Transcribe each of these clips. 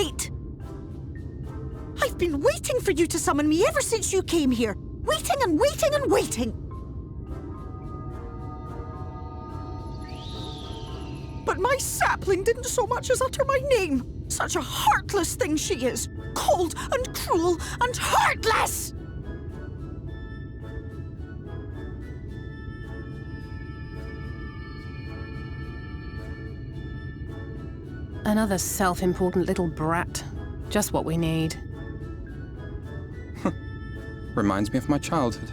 right! I've been waiting for you to summon me ever since you came here. Waiting and waiting and waiting. But my sapling didn't so much as utter my name. Such a heartless thing she is. Cold and cruel and heartless! Another self-important little brat. Just what we need. Reminds me of my childhood.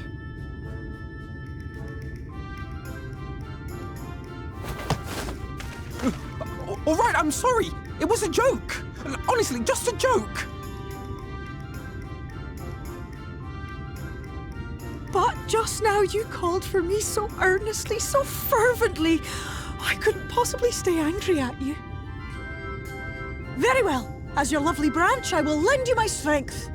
All right, I'm sorry. It was a joke. Honestly, just a joke. But just now you called for me so earnestly, so fervently. I couldn't possibly stay angry at you. Very well. As your lovely branch, I will lend you my strength.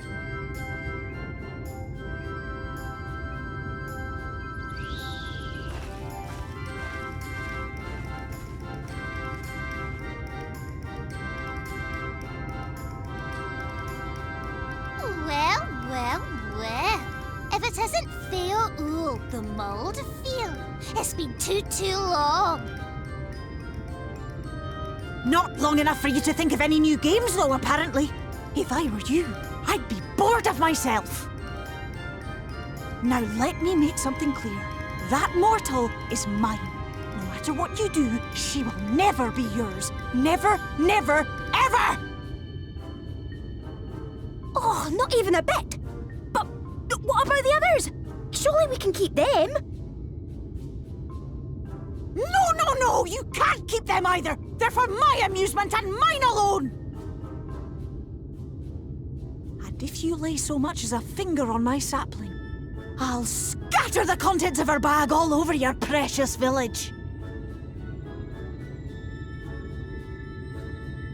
Well. If it isn't Theo Ool, the mould feel. It's been too long. Not long enough for you to think of any new games, though, apparently. If I were you, I'd be bored of myself. Now let me make something clear. That mortal is mine. No matter what you do, she will never be yours. Never, never, ever! Oh, not even a bit. But what about the others? Surely we can keep them. No, you can't keep them either. They're for my amusement and mine alone. And if you lay so much as a finger on my sapling, I'll scatter the contents of her bag all over your precious village.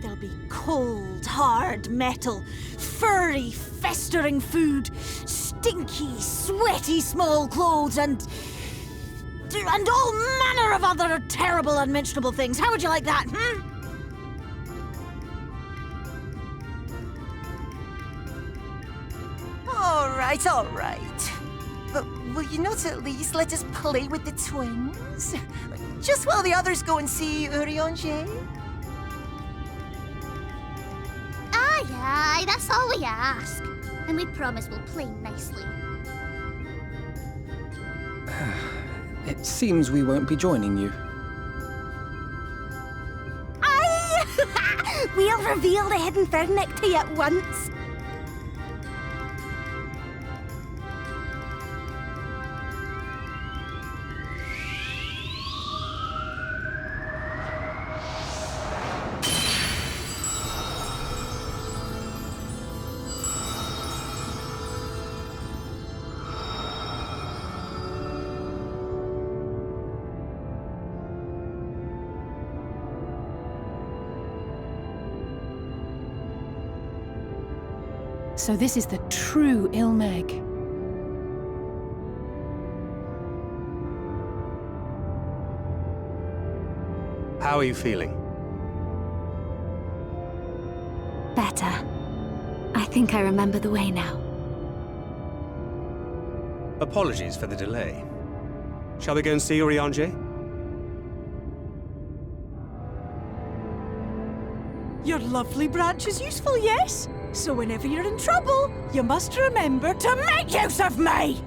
There'll be cold, hard metal, furry, festering food, stinky, sweaty small clothes, and all manner of other terrible, unmentionable things. How would you like that, All right. But will you not at least let us play with the twins? Just while the others go and see Urianger? Aye, that's all we ask. And we promise we'll play nicely. It seems we won't be joining you. Aye! We'll reveal the hidden Fernic to you at once. So this is the true Ilmeg. How are you feeling? Better. I think I remember the way now. Apologies for the delay. Shall we go and see Urianger? Your lovely branch is useful, yes? So whenever you're in trouble, you must remember to make use of me!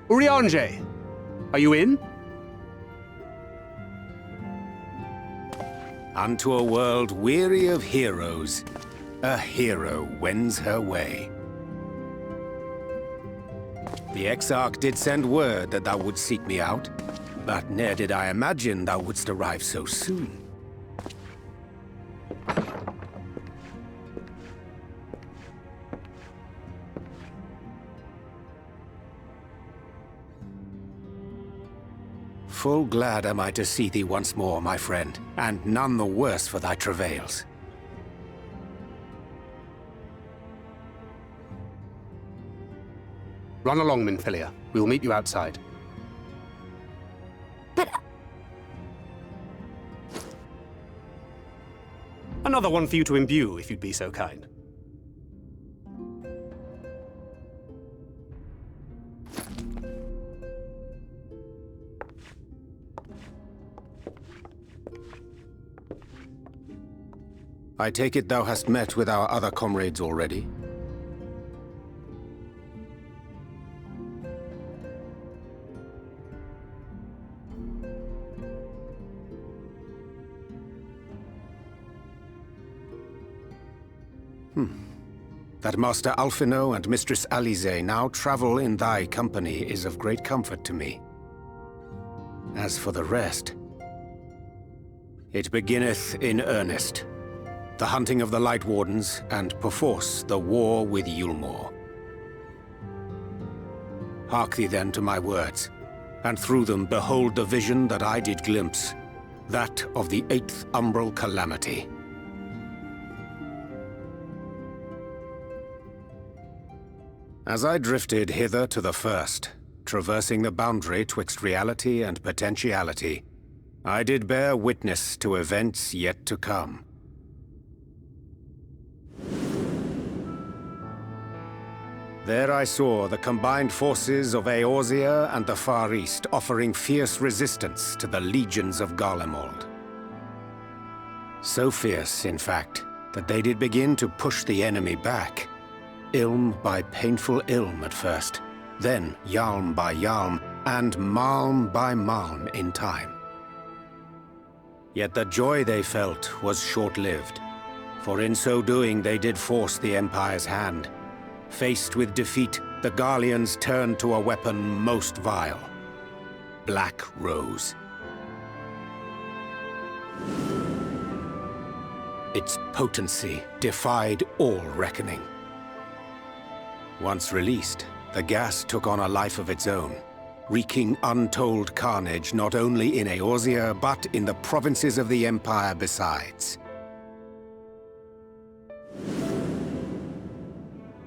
Urianger, are you in? Unto a world weary of heroes, a hero wends her way. The Exarch did send word that thou wouldst seek me out, but ne'er did I imagine thou wouldst arrive so soon. Full glad am I to see thee once more, my friend, and none the worse for thy travails. Run along, Minfilia. We will meet you outside. But Another one for you to imbue, if you'd be so kind. I take it thou hast met with our other comrades already? That Master Alphino and Mistress Alize now travel in thy company is of great comfort to me. As for the rest, it beginneth in earnest. The hunting of the Light Wardens, and perforce the war with Yulmore. Hark thee then to my words, and through them behold the vision that I did glimpse, that of the 8th Umbral Calamity. As I drifted hither to the first, traversing the boundary twixt reality and potentiality, I did bear witness to events yet to come. There I saw the combined forces of Eorzea and the Far East offering fierce resistance to the legions of Garlemald. So fierce, in fact, that they did begin to push the enemy back. Ilm by painful ilm at first, then Yalm by Yalm, and Malm by Malm in time. Yet the joy they felt was short-lived, for in so doing they did force the Empire's hand. Faced with defeat, the Garleans turned to a weapon most vile: Black Rose. Its potency defied all reckoning. Once released, the gas took on a life of its own, wreaking untold carnage not only in Eorzea, but in the provinces of the Empire besides.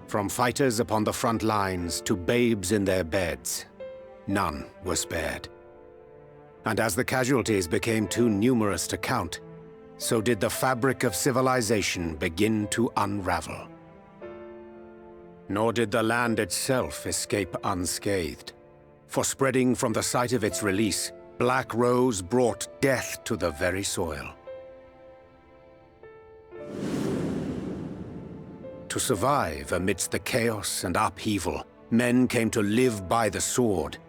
From fighters upon the front lines to babes in their beds, none were spared. And as the casualties became too numerous to count, so did the fabric of civilization begin to unravel. Nor did the land itself escape unscathed, for spreading from the site of its release, Black Rose brought death to the very soil. To survive amidst the chaos and upheaval, men came to live by the sword,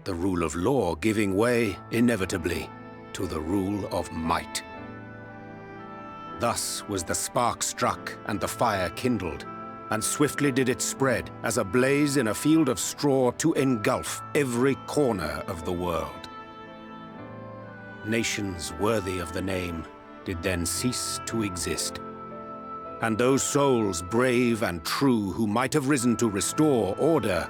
the rule of law giving way, inevitably, to the rule of might. Thus was the spark struck and the fire kindled, and swiftly did it spread as a blaze in a field of straw to engulf every corner of the world. Nations worthy of the name did then cease to exist. And those souls brave and true who might have risen to restore order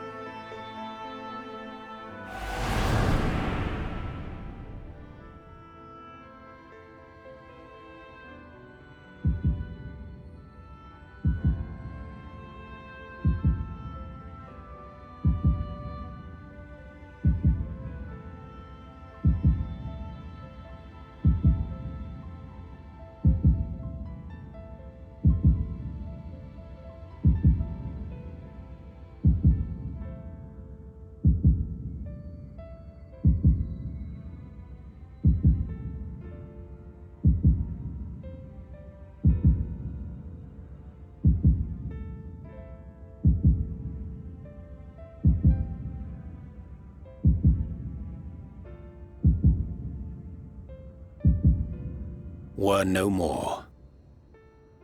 were no more.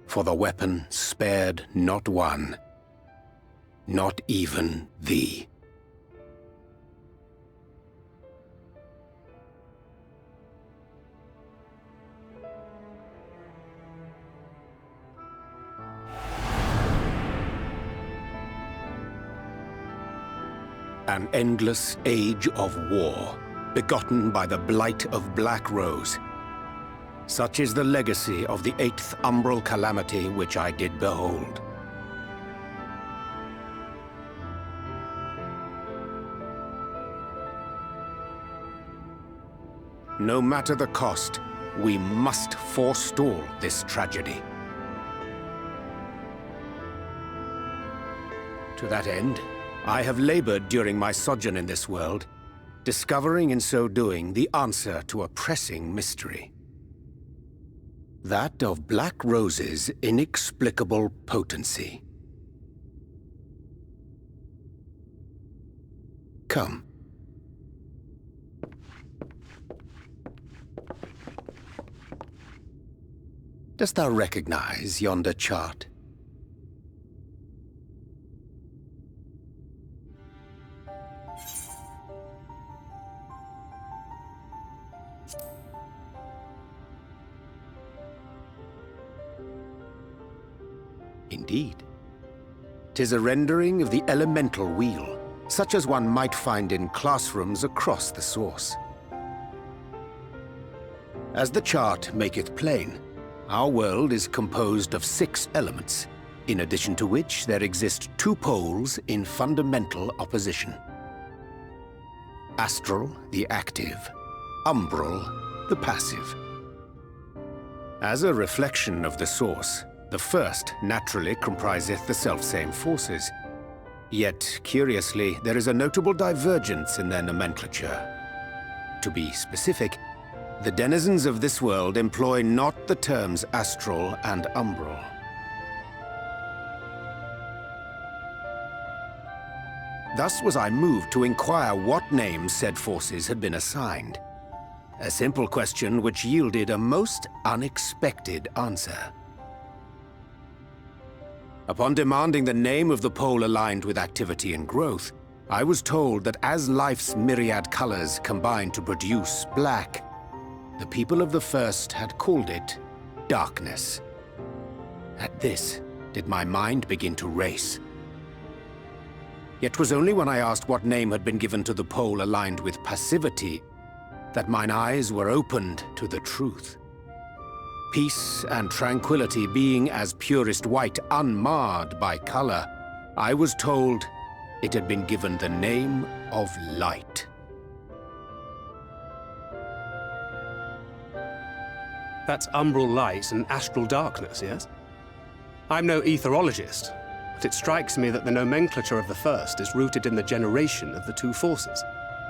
For the weapon spared not one, not even thee. An endless age of war, begotten by the blight of Black Rose. Such is the legacy of the 8th umbral calamity which I did behold. No matter the cost, we must forestall this tragedy. To that end, I have labored during my sojourn in this world, discovering in so doing the answer to a pressing mystery. That of Black Rose's inexplicable potency. Come. Dost thou recognize yonder chart? Indeed. 'Tis a rendering of the elemental wheel, such as one might find in classrooms across the source. As the chart maketh plain, our world is composed of 6 elements, in addition to which there exist 2 poles in fundamental opposition. Astral, the active; umbral, the passive. As a reflection of the source, the first naturally compriseth the selfsame forces. Yet, curiously, there is a notable divergence in their nomenclature. To be specific, the denizens of this world employ not the terms astral and umbral. Thus was I moved to inquire what names said forces had been assigned. A simple question which yielded a most unexpected answer. Upon demanding the name of the pole aligned with activity and growth, I was told that as life's myriad colors combine to produce black, the people of the first had called it darkness. At this, did my mind begin to race. Yet 'twas only when I asked what name had been given to the pole aligned with passivity that mine eyes were opened to the truth. Peace and tranquility being as purest white, unmarred by color, I was told it had been given the name of light. That's umbral light and astral darkness, yes? I'm no etherologist, but it strikes me that the nomenclature of the first is rooted in the generation of the 2 forces,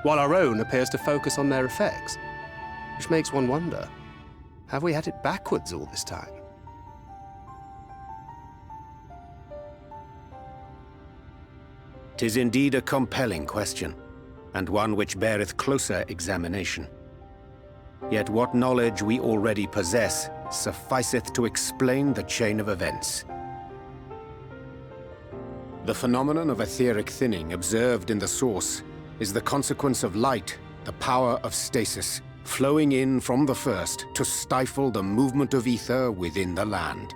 while our own appears to focus on their effects. Which makes one wonder, have we had it backwards all this time? "'Tis indeed a compelling question, and one which beareth closer examination. Yet what knowledge we already possess sufficeth to explain the chain of events. The phenomenon of etheric thinning observed in the source is the consequence of light, the power of stasis, flowing in from the first to stifle the movement of ether within the land.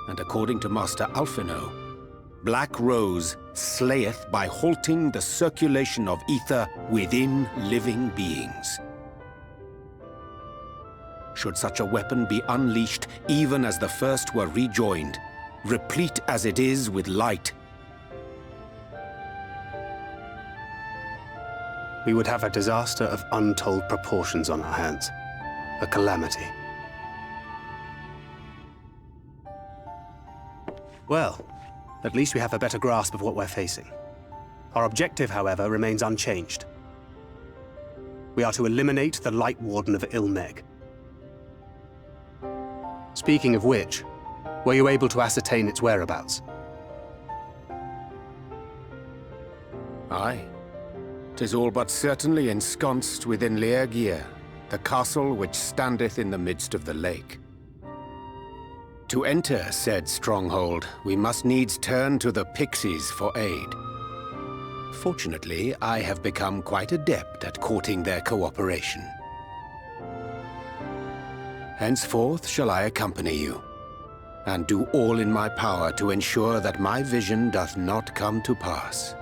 And according to Master Alphino, Black Rose slayeth by halting the circulation of ether within living beings. Should such a weapon be unleashed even as the first were rejoined, replete as it is with light, we would have a disaster of untold proportions on our hands. A calamity. Well, at least we have a better grasp of what we're facing. Our objective, however, remains unchanged. We are to eliminate the Light Warden of Ilmeg. Speaking of which, were you able to ascertain its whereabouts? Aye. 'Tis all but certainly ensconced within Leergear, the castle which standeth in the midst of the lake. To enter said stronghold, we must needs turn to the pixies for aid. Fortunately, I have become quite adept at courting their cooperation. Henceforth shall I accompany you, and do all in my power to ensure that my vision doth not come to pass.